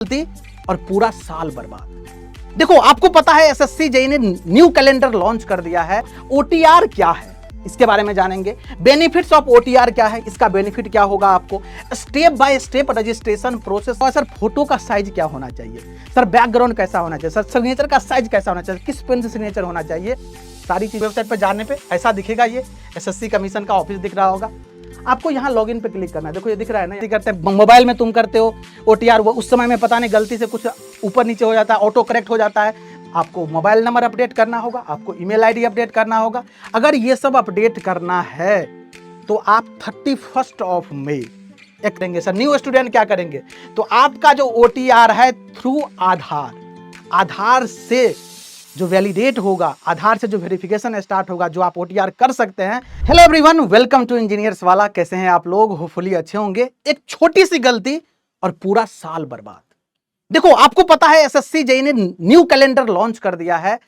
गलती और पूरा साल बर्बाद। देखो आपको पता है एसएससी जेईई ने न्यू कैलेंडर लॉन्च कर दिया है। ओटीआर क्या है इसके बारे में जानेंगे। बेनिफिट्स ऑफ ओटीआर क्या है, इसका बेनिफिट क्या होगा आपको, step by step registration process. और सर फोटो का साइज क्या होना चाहिए, सर बैकग्राउंड कैसा होना चाहिए, सर सिग्नेचर का साइज कैसा होना चाहिए, किस पेन से सिग्नेचर होना चाहिए, सारी चीज वेबसाइट पर जाने पे ऐसा दिखेगा। ये एसएससी कमीशन का ऑफिस दिख रहा होगा। आपको यहाँ लॉगिन पे क्लिक करना है। देखो ये दिख रहा है ना, ये करते हैं मोबाइल में तुम करते हो ओटीआर, वो उस समय में पता नहीं गलती से कुछ ऊपर नीचे हो जाता है, ऑटो करेक्ट हो जाता है। आपको मोबाइल नंबर अपडेट करना होगा, आपको ईमेल आईडी अपडेट करना होगा। अगर ये सब अपडेट करना है तो आप 31 मई एक करेंगे। सर न्यू स्टूडेंट क्या करेंगे, तो आपका जो ओटीआर है थ्रू आधार से जो वैलिडेट होगा, आधार से जो वेरिफिकेशन स्टार्ट होगा, जो आप ओटीआर कर सकते हैं। Hello everyone, welcome to engineers वाला। कैसे हैं आप लोग, होपफुली अच्छे होंगे। एक छोटी सी गलती और पूरा साल बर्बाद। देखो आपको पता है एसएससी जेईई ने न्यू कैलेंडर लॉन्च कर दिया है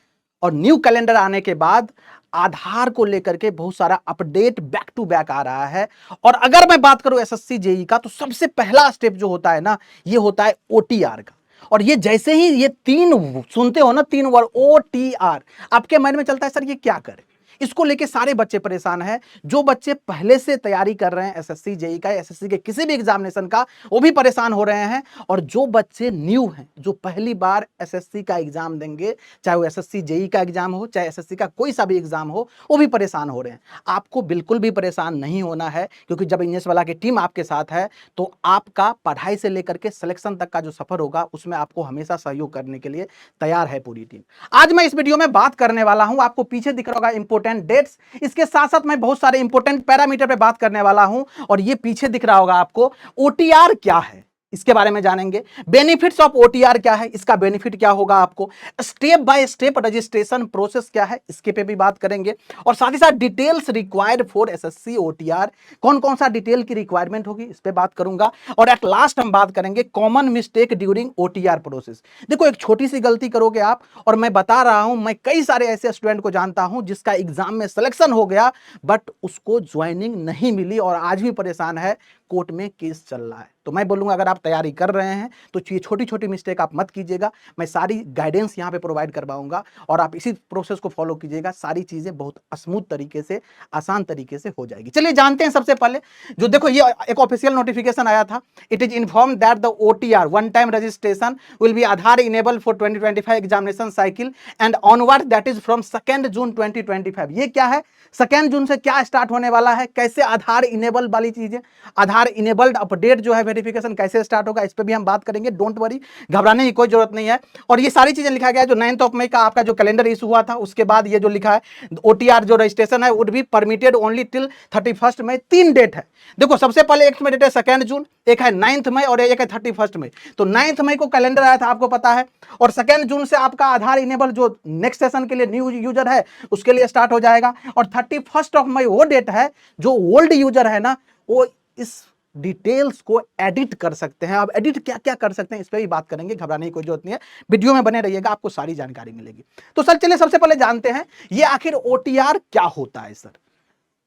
और न्यू कैलेंडर आने के बाद आधार को लेकर के बहुत सारा अपडेट बैक टू बैक आ रहा है। और अगर मैं बात करूं एसएससी जेईई का, तो सबसे पहला स्टेप जो होता है ना, ये होता है ओटीआर का। और ये जैसे ही ये तीन सुनते हो ना, तीन वर्ड ओटीआर, आपके मन में चलता है सर ये क्या करे। इसको लेके सारे बच्चे परेशान हैं। जो बच्चे पहले से तैयारी कर रहे हैं एसएससी जेईई का, एसएससी के किसी भी एग्जामिनेशन का, वो भी परेशान हो रहे हैं। और जो बच्चे न्यू हैं, जो पहली बार एसएससी का एग्जाम देंगे, चाहे वो एसएससी जेईई का एग्जाम हो, चाहे एसएससी का कोई सा भी एग्जाम हो, वो भी परेशान हो रहे हैं। आपको बिल्कुल भी परेशान नहीं होना है, क्योंकि जब इंजीनियर्स वाला की टीम आपके साथ है तो आपका पढ़ाई से लेकर के सिलेक्शन तक का जो सफर होगा, उसमें आपको हमेशा सहयोग करने के लिए तैयार है पूरी टीम। आज मैं इस वीडियो में बात करने वाला हूं, आपको पीछे दिख रहा होगा इंपोर्टेंट डेट्स, इसके साथ साथ मैं बहुत सारे इंपोर्टेंट पैरामीटर पे बात करने वाला हूं। और ये पीछे दिख रहा होगा आपको ओटीआर क्या है, इसके बारे में जानेंगे। बेनिफिट्स ऑफ ओटीआर क्या है, इसका बेनिफिट क्या होगा आपको, step by step registration process क्या है, इसके पे भी बात करेंगे। और साथ ही साथ details required for SSC OTR, कौन कौन सा डिटेल की रिक्वायरमेंट होगी, इस पे बात करूंगा। और एट लास्ट हम बात करेंगे common mistake during OTR process. देखो एक छोटी सी गलती करोगे आप, और मैं बता रहा हूं, मैं कई सारे ऐसे स्टूडेंट को जानता हूं जिसका एग्जाम में सिलेक्शन हो गया बट उसको ज्वाइनिंग नहीं मिली और आज भी परेशान है, कोर्ट में केस चल रहा है। तो मैं बोलूंगा अगर आप तैयारी कर रहे हैं तो ये छोटी छोटी मिस्टेक आप मत कीजिएगा। मैं सारी गाइडेंस यहां पे प्रोवाइड करवाऊंगा और आप इसी प्रोसेस को फॉलो कीजिएगा। सारी चीजें बहुत स्मूथ तरीके से, आसान तरीके से हो जाएगी। चलिए जानते हैं सबसे पहले, जो देखो ये एक ऑफिशियल नोटिफिकेशन आया था। It is inform that the OTR one time registration will be Aadhaar enable for 2025 examination cycle and onward, that is from 2 जून 2025। ये क्या है, 2 जून से क्या स्टार्ट होने वाला है, कैसे आधार इनेबल वाली चीजें, आधार इनेबल्ड अपडेट जो है वेरिफिकेशन कैसे स्टार्ट होगा, इस पे भी हम बात करेंगे। डोंट वरी, घबराने की कोई जरूरत नहीं है। और ये सारी चीजें लिखा गया है जो 9 मई का आपका जो कैलेंडर इशू हुआ था, उसके बाद ये जो लिखा है ओटीआर जो रजिस्ट्रेशन है would be permitted only till 31 May. 3 date है। देखो सबसे पहले एक में डेट है 2 जून, एक है 9 मई और एक है 31 मई। तो 9 मई को कैलेंडर आया था, आपको पता है। और 2 जून से आपका आधार इनेबल जो नेक्स्ट सेशन के लिए न्यू यूजर है उसके लिए स्टार्ट हो जाएगा। और 31 मई वो डेट है जो ओल्ड यूजर है ना, वो इस डिटेल्स को एडिट कर सकते हैं। अब एडिट क्या क्या कर सकते हैं इस पे भी बात करेंगे, घबराने की कोई जरूरत नहीं है। वीडियो में बने रहिएगा, आपको सारी जानकारी मिलेगी। तो सर चलिए सबसे पहले जानते हैं ये आखिर ओटीआर क्या होता है। सर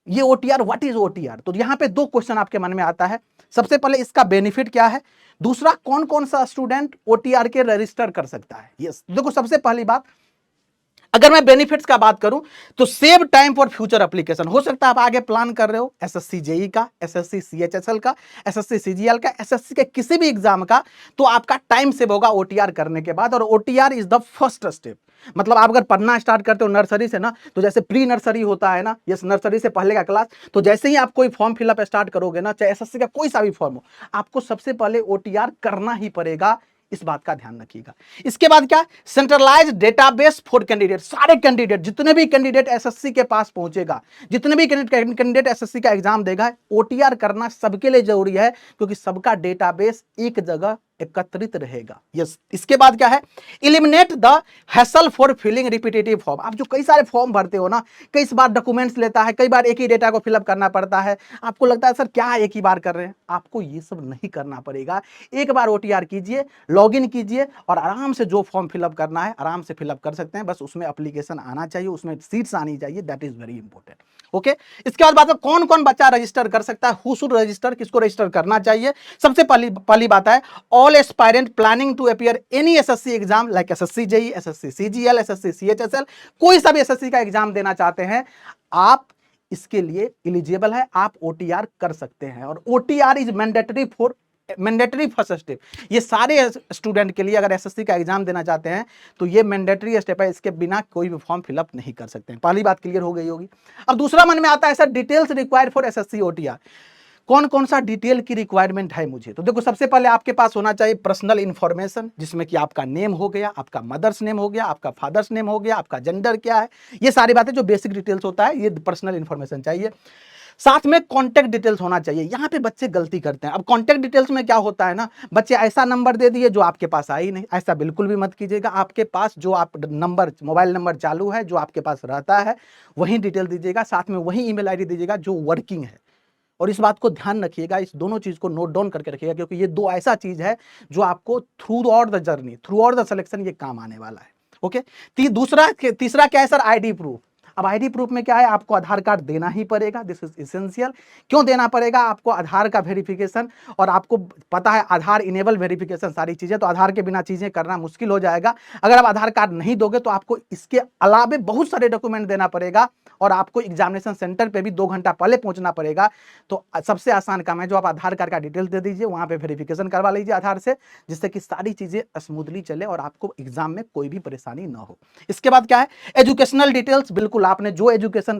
ये ओटीआर, व्हाट इज ओटीआर? तो यहां पे 2 क्वेश्चन आपके मन में आता है। सबसे पहले इसका बेनिफिट क्या है, दूसरा कौन कौन सा स्टूडेंट ओटीआर के रजिस्टर कर सकता है। यस देखो सबसे पहली बात, अगर मैं बेनिफिट्स का बात करूं तो save time for future application. हो सकता है आप आगे प्लान कर रहे हो एसएससी जेईई का, एसएससी सीएचएसएल का, एसएससी सीजीएल का, एसएससी के किसी भी एग्जाम का, तो आपका टाइम सेव होगा ओटीआर करने के बाद। और OTR is the first step. मतलब आप अगर पढ़ना स्टार्ट करते हो नर्सरी से ना, तो जैसे प्री नर्सरी होता है ना, यस नर्सरी से पहले का क्लास, तो जैसे ही आप कोई फॉर्म फिलअप स्टार्ट करोगे ना, चाहे एसएससी का कोई सा भी फॉर्म हो, आपको सबसे पहले ओटीआर करना ही पड़ेगा। इस बात का ध्यान रखिएगा। इसके बाद क्या, सेंट्रलाइज डेटाबेस फॉर कैंडिडेट। सारे कैंडिडेट, जितने भी कैंडिडेट एसएससी के पास पहुंचेगा, जितने भी कैंडिडेट एसएससी का एग्जाम देगा, ओटीआर करना सबके लिए जरूरी है, क्योंकि सबका डेटाबेस एक जगह एकत्रित रहेगा। यस इसके बाद क्या है, eliminate the hassle for filling repetitive form. आप जो कई सारे फॉर्म भरते हो ना, कई बार डॉक्यूमेंट्स लेता है, कई बार एक ही डेटा को फिलअप करना पड़ता है, आपको लगता है सर क्या एक ही बार कर रहे हैं। आपको ये सब नहीं करना पड़ेगा। एक बार ओटीआर कीजिए, लॉगिन कीजिए और आराम से जो फॉर्म फिलअप करना है आराम से फिलअप कर सकते हैं। बस उसमें एप्लीकेशन आना चाहिए, उसमें सीट्स आनी चाहिए, that is very important. Okay, इसके बाद बात है कौन कौन बच्चा रजिस्टर कर सकता है, हु शुड रजिस्टर, किसको रजिस्टर करना चाहिए। सबसे पहली बात है all aspirant planning to appear any SSC exam like SSC JE, SSC CGL, SSC CHSL, कोई सा भी एसएससी का एग्जाम देना चाहते हैं, आप इसके लिए एलिजिबल है, आप ओटीआर कर सकते हैं। और OTR is mandatory first step. ये सारे स्टूडेंट के लिए अगर एसएससी का एग्जाम देना चाहते हैं तो ये मैंडेटरी स्टेप है, इसके बिना कोई भी फॉर्म फिलअप नहीं कर सकते हैं। पहली बात क्लियर हो गई होगी। अब दूसरा मन में आता है sir details required for SSC OTR, कौन कौन सा डिटेल की रिक्वायरमेंट है मुझे। तो देखो सबसे पहले आपके पास होना चाहिए पर्सनल इंफॉर्मेशन, जिसमें कि आपका नेम हो गया, आपका मदर्स नेम हो गया, आपका फादर्स नेम हो गया, आपका जेंडर क्या है, ये सारी बातें जो बेसिक डिटेल्स होता है, ये पर्सनल इंफॉर्मेशन चाहिए। साथ में कॉन्टैक्ट डिटेल्स होना चाहिए। यहाँ पे बच्चे गलती करते हैं। अब कॉन्टैक्ट डिटेल्स में क्या होता है ना, बच्चे ऐसा नंबर दे दिए जो आपके पास आई नहीं, ऐसा बिल्कुल भी मत कीजिएगा। आपके पास जो आप नंबर, मोबाइल नंबर चालू है, जो आपके पास रहता है, वही डिटेल दीजिएगा। साथ में वही ईमेल आईडी दीजिएगा जो वर्किंग है। और इस बात को ध्यान रखिएगा, इस दोनों चीज को नोट डाउन करके रखिएगा, क्योंकि ये दो ऐसा चीज है जो आपको through out the journey, through out the selection ये काम आने वाला है। ओके। तीसरा क्या है सर, आईडी प्रूफ। अब आईडी प्रूफ में क्या है, आपको आधार कार्ड देना ही पड़ेगा, दिस इज इसेंशियल। क्यों देना पड़ेगा, आपको आधार का वेरिफिकेशन, और आपको पता है आधार इनेबल वेरिफिकेशन सारी चीजें, तो आधार के बिना चीजें करना मुश्किल हो जाएगा। अगर आप आधार कार्ड नहीं दोगे तो आपको इसके अलावे बहुत सारे डॉक्यूमेंट देना पड़ेगा, और आपको एग्जामिनेशन सेंटर पे भी 2 घंटा पहले पहुंचना पड़ेगा। तो सबसे आसान काम है, जो आप आधार कार्ड का डिटेल्स दे दीजिए, वहां पे वेरिफिकेशन करवा लीजिए आधार से, जिससे कि सारी चीजें स्मूथली चले और आपको एग्जाम में कोई भी परेशानी ना हो। इसके बाद क्या है, एजुकेशनल डिटेल्स। बिल्कुल आपने जो एजुकेशन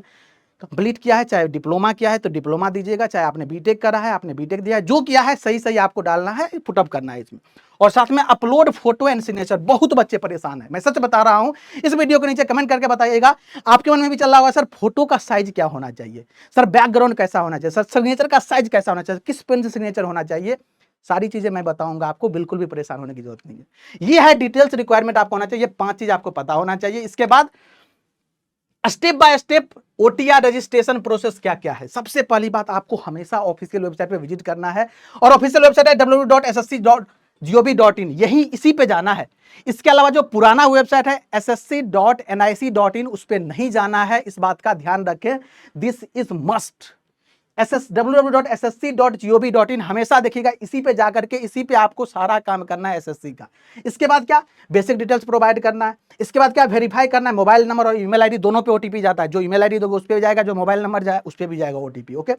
कंप्लीट किया है, चाहे डिप्लोमा किया है तो डिप्लोमा दीजिएगा, चाहे आपने बीटेक करा है आपने बीटेक दिया है, जो किया है सही सही आपको डालना है, पुटअप करना है इसमें। और साथ में अपलोड फोटो एंड सिग्नेचर। बहुत बच्चे परेशान है, मैं सच बता रहा हूं। इस वीडियो के नीचे कमेंट करके बताइएगा, आपके मन में भी चल रहा होगा सर फोटो का साइज क्या होना चाहिए, सर बैकग्राउंड कैसा होना चाहिए, सर सिग्नेचर का साइज कैसा होना चाहिए, किस पेन से सिग्नेचर होना चाहिए, सारी चीजें मैं बताऊंगा आपको, बिल्कुल भी परेशान होने की जरूरत नहीं है। ये है डिटेल्स रिक्वायरमेंट आपको होना चाहिए, 5 चीज आपको पता होना चाहिए। इसके बाद step by step OTR registration process क्या क्या है। सबसे पहली बात, आपको हमेशा ऑफिशियल वेबसाइट पे विजिट करना है, और ऑफिशियल वेबसाइट है www.ssc.gov.in, यही इसी पे जाना है। इसके अलावा जो पुराना वेबसाइट है ssc.nic.in, उस पे नहीं जाना है, इस बात का ध्यान रखें, दिस इज मस्ट। www.ssc.gov.in हमेशा देखिएगा, इसी पे जाकर के इसी पे आपको सारा काम करना है एसएससी का। इसके बाद क्या, बेसिक डिटेल्स प्रोवाइड करना है। इसके बाद क्या, वेरीफाई करना है, मोबाइल नंबर और ईमेल आईडी दोनों पे ओटीपी जाता है, जो ईमेल आईडी दोगे उस पे जाएगा, जो मोबाइल नंबर जाए उस पे भी जाएगा OTP. Okay.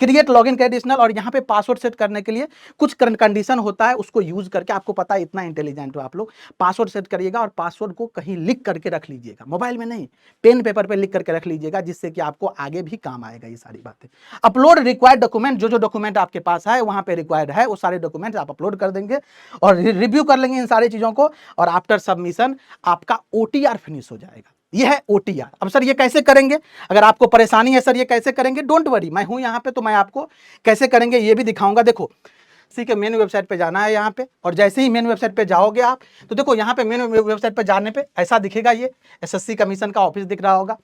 Create login conditional, और यहाँ पे पासवर्ड सेट करने के लिए कुछ कंडीशन होता है, उसको यूज करके, आपको पता है इतना इंटेलिजेंट हो आप लोग, पासवर्ड सेट करिएगा, और पासवर्ड को कहीं लिख करके रख लीजिएगा, मोबाइल में नहीं, पेन पेपर पे लिख करके रख लीजिएगा, जिससे कि आपको आगे भी काम आएगा ये सारी बातें। अपलोड रिक्वायर्ड डॉक्यूमेंट, जो डॉक्यूमेंट आपके पास है वहां पे रिक्वायर्ड है, वो सारे डॉक्यूमेंट आप अपलोड कर देंगे और रिव्यू कर लेंगे इन सारी चीजों को, और आफ्टर सबमिशन आपका ओटीआर फिनिश हो जाएगा। ये है ओटीआर। अब सर ये कैसे करेंगे, अगर आपको परेशानी है सर ये कैसे करेंगे, डोंट वरी, मैं हूं यहां पे, तो मैं आपको कैसे करेंगे ये भी दिखाऊंगा। देखो इसी के मेन वेबसाइट पे जाना है यहाँ पे, और जैसे ही मेन वेबसाइट पे जाओगे आप, तो देखो यहाँ पे मेन वेबसाइट पे जाने पे ऐसा दिखेगा, ये एसएससी कमीशन का ऑफिस दिख रहा होगा।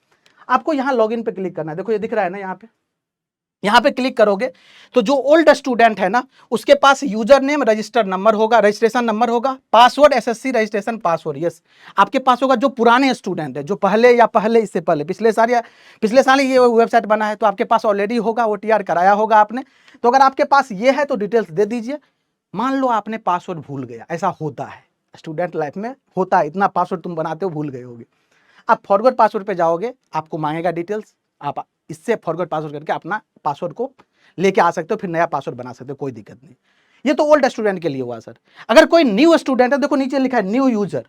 आपको यहाँ लॉगिन पे क्लिक करना है, देखो ये दिख रहा है ना, यहाँ पे क्लिक करोगे तो जो ओल्ड स्टूडेंट है ना, उसके पास यूजर नेम रजिस्टर नंबर होगा, रजिस्ट्रेशन नंबर होगा, password SSC registration password yes आपके पास होगा। जो पुराने स्टूडेंट है, जो पहले इससे पहले पिछले साल ये वेबसाइट बना है, तो आपके पास ऑलरेडी होगा, ओटीआर कराया होगा आपने। तो अगर आपके पास ये है तो डिटेल्स दे दीजिए। मान लो आपने पासवर्ड भूल गया, ऐसा होता है स्टूडेंट लाइफ में, होता है, इतना पासवर्ड तुम बनाते हो भूल गए होगे। आप फॉरवर्ड पासवर्ड पे जाओगे, आपको मांगेगा डिटेल्स, आप इससे फॉरवर्ड पासवर्ड करके अपना पासवर्ड को लेके आ सकते हो, फिर नया पासवर्ड बना सकते हो, कोई दिक्कत नहीं। ये तो ओल्ड स्टूडेंट के लिए हुआ सर। अगर कोई न्यू स्टूडेंट है, देखो नीचे लिखा है न्यू यूजर,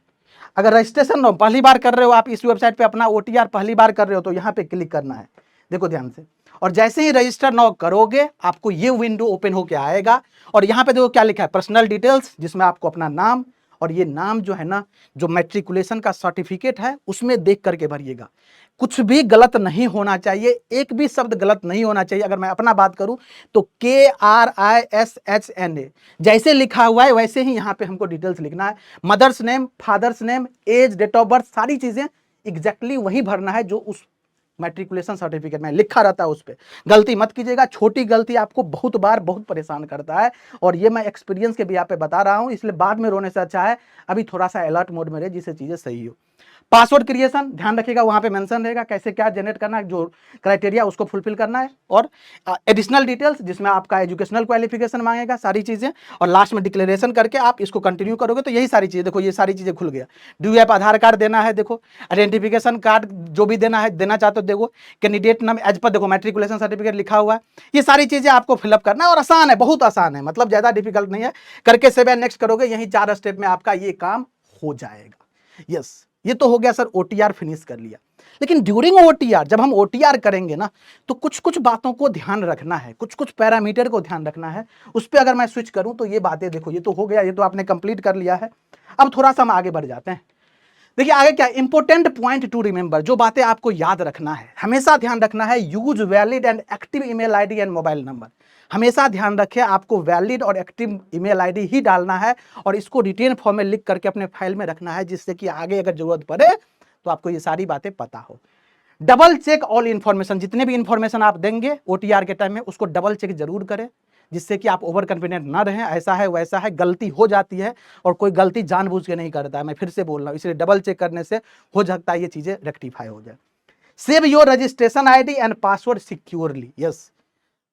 अगर रजिस्ट्रेशन पहली बार कर रहे हो आप, इस वेबसाइट पे अपना ओटीआर पहली बार कर रहे हो, तो यहाँ पे क्लिक करना है, देखो ध्यान से, और जैसे ही रजिस्टर नाउ करोगे आपको ये विंडो ओपन होके आएगा, और यहाँ पे देखो क्या लिखा है, पर्सनल डिटेल्स, जिसमें आपको अपना नाम, और ये नाम जो है ना, जो मैट्रिकुलेशन का सर्टिफिकेट है उसमें देख करके भरिएगा। कुछ भी गलत नहीं होना चाहिए, एक भी शब्द गलत नहीं होना चाहिए। अगर मैं अपना बात करूं तो KRISHNA जैसे लिखा हुआ है वैसे ही यहाँ पे हमको डिटेल्स लिखना है। Mother's name, father's name, age, date of birth, सारी चीजें एग्जैक्टली वही भरना है जो उस मैट्रिकुलेशन सर्टिफिकेट में लिखा रहता है। उस पर गलती मत कीजिएगा, छोटी गलती आपको बहुत बार बहुत परेशान करता है, और ये मैं एक्सपीरियंस के भी यहाँ पे बता रहा हूँ, इसलिए बाद में रोने से अच्छा है अभी थोड़ा सा अलर्ट मोड में रहे, जिससे चीजें सही हो। पासवर्ड क्रिएशन ध्यान रखिएगा, वहां पे मेंशन रहेगा कैसे क्या जनरेट करना है, जो क्राइटेरिया उसको फुलफिल करना है, और एडिशनल डिटेल्स जिसमें आपका एजुकेशनल क्वालिफिकेशन मांगेगा, सारी चीजें, और लास्ट में डिक्लेरेशन करके आप इसको कंटिन्यू करोगे तो यही सारी चीजें, देखो ये सारी चीजें खुल गया। Do you have Aadhaar card देना है, देखो आइडेंटिफिकेशन कार्ड जो भी देना है, देना चाहते हो देखो, कैंडिडेट नाम एज पर देखो मैट्रिकुलेशन सर्टिफिकेट लिखा हुआ है, ये सारी चीजें आपको फिलअप करना है, और आसान है, बहुत आसान है, मतलब ज्यादा डिफिकल्ट नहीं है, करके सेव एंड नेक्स्ट करोगे, यही 4 स्टेप में आपका ये काम हो जाएगा। यस, ये तो हो गया सर, ओटीआर फिनिश कर लिया। लेकिन ड्यूरिंग ओटीआर, जब हम ओटीआर करेंगे ना, तो कुछ कुछ बातों को ध्यान रखना है, कुछ कुछ पैरामीटर को ध्यान रखना है। उस पर अगर मैं स्विच करूं तो ये बातें देखो, ये तो हो गया, ये तो आपने कंप्लीट कर लिया है। अब थोड़ा सा हम आगे बढ़ जाते हैं। देखिए आगे क्या इंपॉर्टेंट पॉइंट टू रिमेंबर, जो बातें आपको याद रखना है, हमेशा ध्यान रखना है, use valid and active email ID and mobile number. हमेशा ध्यान रखें, आपको वैलिड और एक्टिव ईमेल आईडी ही डालना है, और इसको रिटेन फॉर्म में लिख करके अपने फाइल में रखना है, जिससे कि आगे अगर जरूरत पड़े तो आपको ये सारी बातें पता हो। डबल चेक ऑल इन्फॉर्मेशन, जितने भी इन्फॉर्मेशन आप देंगे ओटीआर के टाइम में उसको डबल चेक जरूर करें, जिससे कि आप ओवर कॉन्फिडेंट ना रहें, ऐसा है वैसा है, गलती हो जाती है, और कोई गलती जानबूझ के नहीं करता है, मैं फिर से बोल रहा हूं, इसलिए डबल चेक करने से हो सकता है ये चीजें रेक्टिफाई हो जाए। Save your registration ID and password securely. Yes,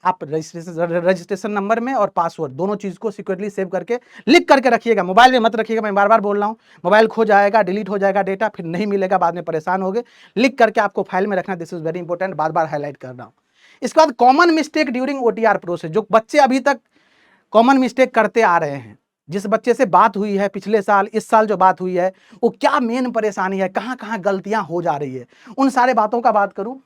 आप रजिस्ट्रेशन नंबर में और पासवर्ड दोनों चीज को सिक्योरली सेव करके लिख करके रखिएगा, मोबाइल में मत रखिएगा, मैं बार बार बोल रहा हूं, मोबाइल खो जाएगा, डिलीट हो जाएगा डेटा, फिर नहीं मिलेगा, बाद में परेशान होगे, लिख करके आपको फाइल में रखना, this is very important, bar bar highlight कर रहा हूं। इसके बाद common mistake during OTR process, जो बच्चे अभी तक कॉमन मिस्टेक करते आ रहे हैं, जिस बच्चे से बात हुई है पिछले साल, इस साल जो बात हुई है, वो क्या मेन परेशानी है, कहां कहां गलतियां हो जा रही है, उन सारे बातों का बात करूं।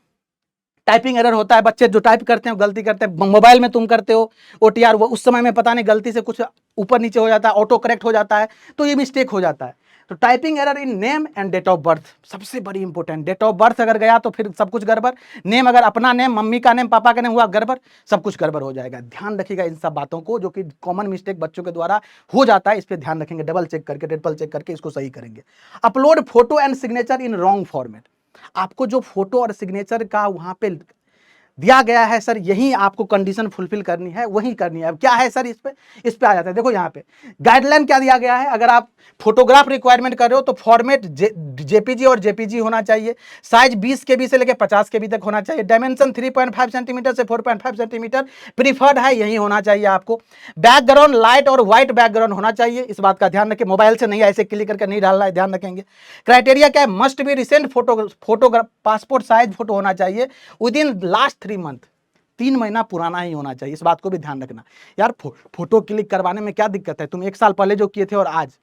टाइपिंग एरर होता है, बच्चे जो टाइप करते हैं गलती करते हैं, मोबाइल में तुम करते हो ओटीआर, वो उस समय में पता नहीं गलती से कुछ ऊपर नीचे हो जाता है, ऑटो करेक्ट हो जाता है, तो ये मिस्टेक हो जाता है। तो typing error in name and date of birth सबसे बड़ी इंपॉर्टेंट, डेट ऑफ बर्थ अगर गया तो फिर सब कुछ गड़बड़, नेम अगर अपना नेम, मम्मी का नेम, पापा का नेम हुआ गड़बड़, सब कुछ गड़बड़ हो जाएगा। ध्यान रखिएगा इन सब बातों को, जो कि कॉमन मिस्टेक बच्चों के द्वारा हो जाता है, इस पर ध्यान रखेंगे, डबल चेक करके, ट्रिपल चेक करके इसको सही करेंगे। Upload photo and signature in wrong format, आपको जो फोटो और सिग्नेचर का वहां पे दिया गया है सर, यही आपको कंडीशन फुलफिल करनी है, वही करनी है। अब क्या है सर, इस पे आ जाता है, देखो यहाँ पे गाइडलाइन क्या दिया गया है, अगर आप फोटोग्राफ रिक्वायरमेंट कर रहे हो तो फॉर्मेट जेपीजी और जेपीजी होना चाहिए, साइज 20 केबी से लेकर 50 केबी तक होना चाहिए, डायमेंशन 3.5 सेंटीमीटर से 4.5 सेंटीमीटर प्रीफर्ड है, यही होना चाहिए आपको। बैकग्राउंड लाइट और व्हाइट बैकग्राउंड होना चाहिए, इस बात का ध्यान रखें, मोबाइल से नहीं ऐसे क्लिक करके नहीं डालना है, ध्यान रखेंगे। क्राइटेरिया क्या है, must be recent photograph, passport size photo होना चाहिए विद इन लास्ट 3 मंथ, 3 महीना पुराना ही होना चाहिए, इस बात को भी ध्यान रखना। यार फोटो क्लिक करवाने में क्या दिक्कत है, तुम 1 साल पहले जो किए थे और आज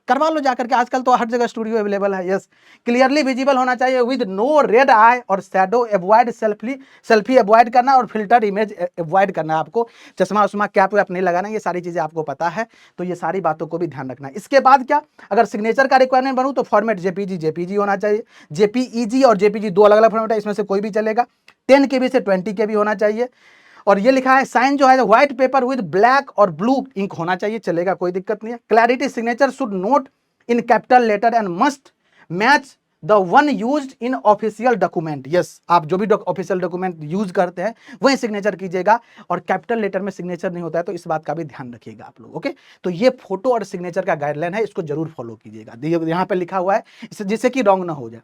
करवा लो जाकर के, आजकल तो हर जगह स्टूडियो अवेलेबल है। यस, क्लियरली विजिबल होना चाहिए विद नो रेड आई और शैडो, अवॉइड सेल्फी अवॉइड करना, और फिल्टर इमेज अवॉइड करना, आपको चश्मा उश्मा कैप वैप नहीं लगाना, ये सारी चीजें आपको पता है, तो ये सारी बातों को भी ध्यान रखना है। इसके बाद क्या, अगर सिग्नेचर का रिक्वायरमेंट बनूं तो फॉर्मेट जेपीजी होना चाहिए, जेपीईजी और जेपीजी 2 अलग अलग फॉर्मेट है, इसमें से कोई भी चलेगा, 10 केबी से 20 केबी होना चाहिए, और ये लिखा है साइन जो है व्हाइट पेपर विद ब्लैक और ब्लू इंक होना चाहिए, चलेगा, कोई दिक्कत नहीं है। Clarity signature should note in capital letter and must match the one used in official document. Yes, आप जो भी ऑफिशियल डॉक्यूमेंट यूज करते हैं वही सिग्नेचर कीजिएगा, और कैपिटल लेटर में सिग्नेचर नहीं होता है, तो इस बात का भी ध्यान रखिएगा आप लोग। ओके, तो ये फोटो और सिग्नेचर का गाइडलाइन है, इसको जरूर फॉलो कीजिएगा, यहाँ पे लिखा हुआ है, जिससे कि रॉन्ग ना हो जाए।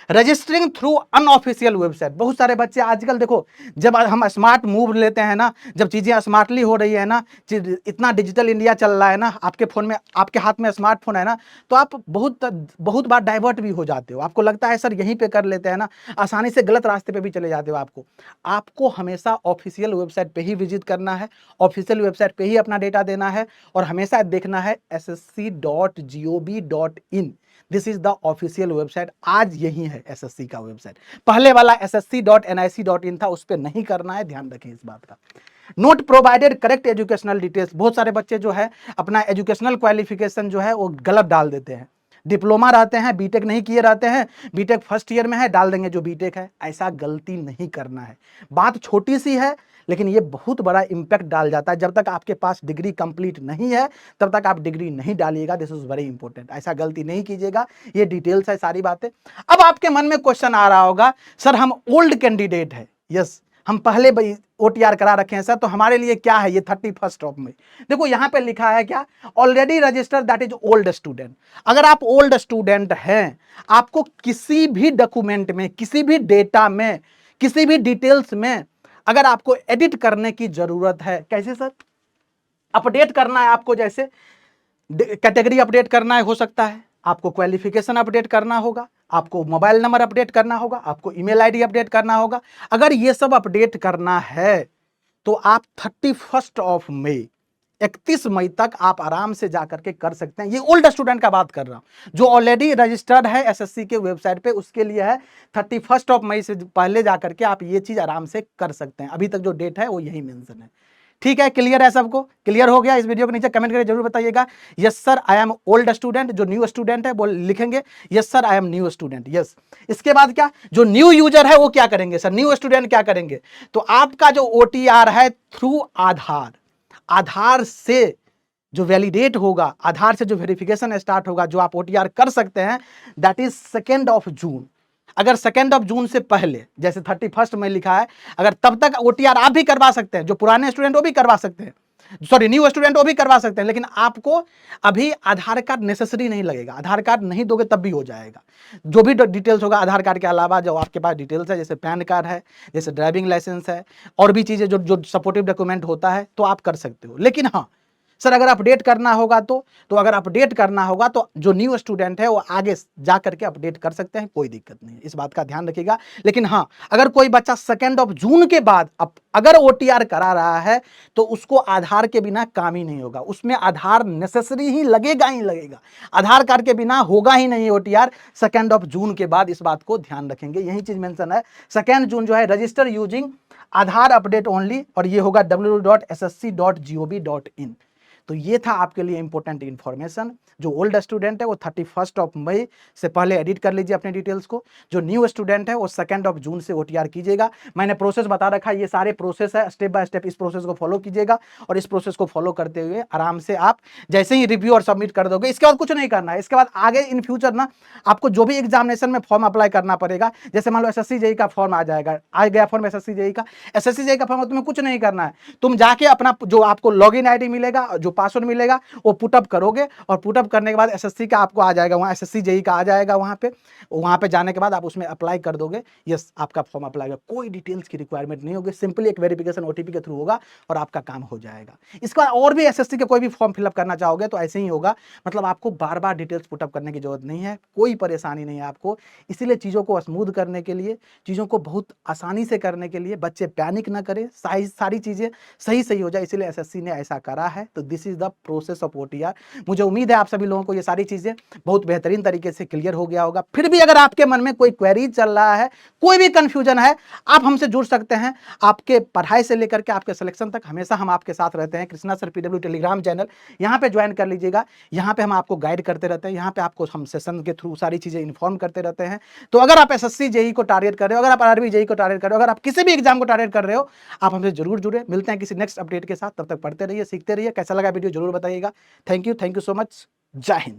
रजिस्टरिंग थ्रू अनऑफिशियल वेबसाइट, बहुत सारे बच्चे आजकल देखो, जब हम स्मार्ट मूव लेते हैं ना, जब चीजें स्मार्टली हो रही है ना, इतना डिजिटल इंडिया चल रहा है ना, आपके फोन में, आपके हाथ में स्मार्टफोन है ना, तो आप बहुत बार डाइवर्ट भी हो जाते हो, आपको लगता है सर यहीं पे कर लेते हैं ना, आसानी से गलत रास्ते पे भी चले जाते हो। आपको हमेशा ऑफिशियल वेबसाइट पे ही विजिट करना है, ऑफिशियल वेबसाइट पे ही अपना डेटा देना है, और हमेशा देखना है ssc.gov.in, this is the official website, आज यही है एसएससी का वेबसाइट, पहले वाला ssc.nic.in था, उस पर नहीं करना है, ध्यान रखें इस बात का। Note provided correct educational details, बहुत सारे बच्चे जो है अपना एजुकेशनल क्वालिफिकेशन जो है वो गलत डाल देते हैं, डिप्लोमा रहते हैं, बीटेक नहीं किए रहते हैं, बीटेक फर्स्ट ईयर में है, डाल देंगे जो बीटेक है, ऐसा गलती नहीं करना है। बात छोटी सी है लेकिन ये बहुत बड़ा इंपैक्ट डाल जाता है, जब तक आपके पास डिग्री कंप्लीट नहीं है तब तक आप डिग्री नहीं डालिएगा, दिस इज वेरी इंपॉर्टेंट, ऐसा गलती नहीं कीजिएगा, ये डिटेल्स है सारी बातें। अब आपके मन में क्वेश्चन आ रहा होगा, सर हम ओल्ड कैंडिडेट है, यस हम पहले OTR करा रखे हैं सर, तो हमारे लिए क्या है ये 31 मई। देखो यहाँ पे लिखा है क्या, already registered that is old student. अगर आप ओल्ड स्टूडेंट हैं, आपको किसी भी डॉक्यूमेंट में, किसी भी डेटा में, किसी भी डिटेल्स में अगर आपको एडिट करने की जरूरत है, कैसे सर अपडेट करना है आपको, जैसे कैटेगरी अपडेट करना है, हो सकता है आपको क्वालिफिकेशन अपडेट करना होगा, आपको मोबाइल नंबर अपडेट करना होगा, आपको ईमेल आईडी अपडेट करना होगा। अगर ये सब अपडेट करना है तो आप 31 मई 31 मई तक आप आराम से जाकर के कर सकते हैं। ये ओल्ड स्टूडेंट का बात कर रहा हूं, जो ऑलरेडी रजिस्टर्ड है एसएससी के वेबसाइट पे, उसके लिए है 31 मई से पहले जाकर के आप ये चीज आराम से कर सकते हैं। अभी तक जो डेट है वो यही मेंशन है। ठीक है, क्लियर है सबको? क्लियर हो गया? इस वीडियो के नीचे कमेंट करके जरूर बताइएगा yes sir I am old student. जो न्यू स्टूडेंट है वो लिखेंगे yes sir I am new student, yes. इसके बाद क्या, जो न्यू यूजर है वो क्या करेंगे सर, न्यू स्टूडेंट क्या करेंगे, तो आपका जो OTR है थ्रू आधार, आधार से जो वैलिडेट होगा, आधार से जो वेरिफिकेशन स्टार्ट होगा, जो आप OTR कर सकते हैं, दैट इज 2 जून। अगर 2 जून से पहले, जैसे 31 में लिखा है, अगर तब तक OTR आप भी करवा सकते हैं, जो पुराने स्टूडेंट वो भी करवा सकते हैं, सॉरी न्यू स्टूडेंट वो भी करवा सकते हैं, लेकिन आपको अभी आधार कार्ड नेसेसरी नहीं लगेगा। आधार कार्ड नहीं दोगे तब भी हो जाएगा। जो भी डिटेल्स होगा आधार कार्ड के अलावा, जो आपके पास डिटेल्स है, जैसे पैन कार्ड है, जैसे ड्राइविंग लाइसेंस है, और भी चीजें जो सपोर्टिव डॉक्यूमेंट होता है, तो आप कर सकते हो। लेकिन हाँ सर अगर अपडेट करना होगा तो अगर अपडेट करना होगा तो जो न्यू स्टूडेंट है वो आगे जा करके अपडेट कर सकते हैं, कोई दिक्कत नहीं है, इस बात का ध्यान रखिएगा। लेकिन हाँ, अगर कोई बच्चा 2 जून के बाद अगर OTR करा रहा है तो उसको आधार के बिना काम ही नहीं होगा, उसमें आधार नेसेसरी ही लगेगा ही लगेगा, आधार कार्ड के बिना होगा ही नहीं OTR 2 जून के बाद। इस बात को ध्यान रखेंगे, यही चीज मेंशन है। 2 जून जो है रजिस्टर यूजिंग आधार अपडेट ओनली, और ये होगा www.ssc.gov.in। तो ये था आपके लिए इंपॉर्टेंट इंफॉर्मेशन। जो ओल्ड स्टूडेंट है वो 31 मई से पहले एडिट कर लीजिए अपने डिटेल्स को। जो न्यू स्टूडेंट है वो 2 जून से OTR कीजिएगा। मैंने प्रोसेस बता रखा है, ये सारे प्रोसेस है, स्टेप बाय स्टेप इस प्रोसेस को फॉलो कीजिएगा, और इस प्रोसेस को फॉलो करते हुए आराम से आप जैसे ही रिव्यू और सबमिट कर दोगे, इसके बाद कुछ नहीं करना है। इसके बाद आगे इन फ्यूचर ना आपको जो भी एग्जामिनेशन में फॉर्म अप्लाई करना पड़ेगा, जैसे मान लो SSC JEE का फॉर्म आ गया फॉर्म SSC JEE का फॉर्म, तुम्हें कुछ नहीं करना है। तुम जाके अपना जो आपको लॉगिन ID मिलेगा, जो पासवर्ड मिलेगा, वो पुटअप करोगे, और पुटअप करने के बाद SSC का आपको आ जाएगा, वहाँ SSC JEE का आ जाएगा, वहाँ पे जाने के बाद आप उसमें अप्लाई कर दोगे, यस आपका फॉर्म अप्लाई होगा। कोई डिटेल्स की रिक्वायरमेंट नहीं होगी, सिंपली एक वेरिफिकेशन OTP के थ्रू होगा और आपका काम हो जाएगा। इसके बाद और भी SSC के कोई भी फॉर्म फिलअप करना चाहोगे तो ऐसे ही होगा, मतलब आपको बार बार डिटेल्स पुटअप करने की जरूरत नहीं है, कोई परेशानी नहीं है आपको। इसीलिए चीज़ों को स्मूथ करने के लिए, चीज़ों को बहुत आसानी से करने के लिए, बच्चे पैनिक ना करें, सारी चीज़ें सही हो जाए, इसीलिए SSC ने ऐसा करा है। तो this is the process of OTR। मुझे उम्मीद है आप सभी लोगों को ये सारी चीजें बहुत बेहतरीन तरीके से क्लियर हो गया होगा। फिर भी अगर आपके मन में कोई क्वेरी चल रहा है, कोई भी कंफ्यूजन है, आप हमसे जुड़ सकते हैं। आपके पढ़ाई से लेकर के आपके सिलेक्शन तक हमेशा हम आपके साथ रहते हैं। Krishna sir PW Telegram channel, यहाँ पे ज्वाइन कर लीजिएगा। यहाँ पे हम आपको गाइड करते रहते हैं, यहाँ पे आपको हम सेशन के थ्रू सारी चीजें इन्फॉर्म करते रहते हैं। तो अगर आप SSC JEE को टारगेट कर रहे हो, अगर आप RRB JEE को टारगेट कर रहे हो, अगर आप किसी भी एग्जाम को टारगेट कर रहे हो, आप हमसे जरूर जुड़े। मिलते हैं किसी नेक्स्ट अपडेट के साथ, तब तक पढ़ते रहिए, सीखते रहिए। कैसा लगा वीडियो जरूर बताइएगा। Thank you so much. जय हिंद।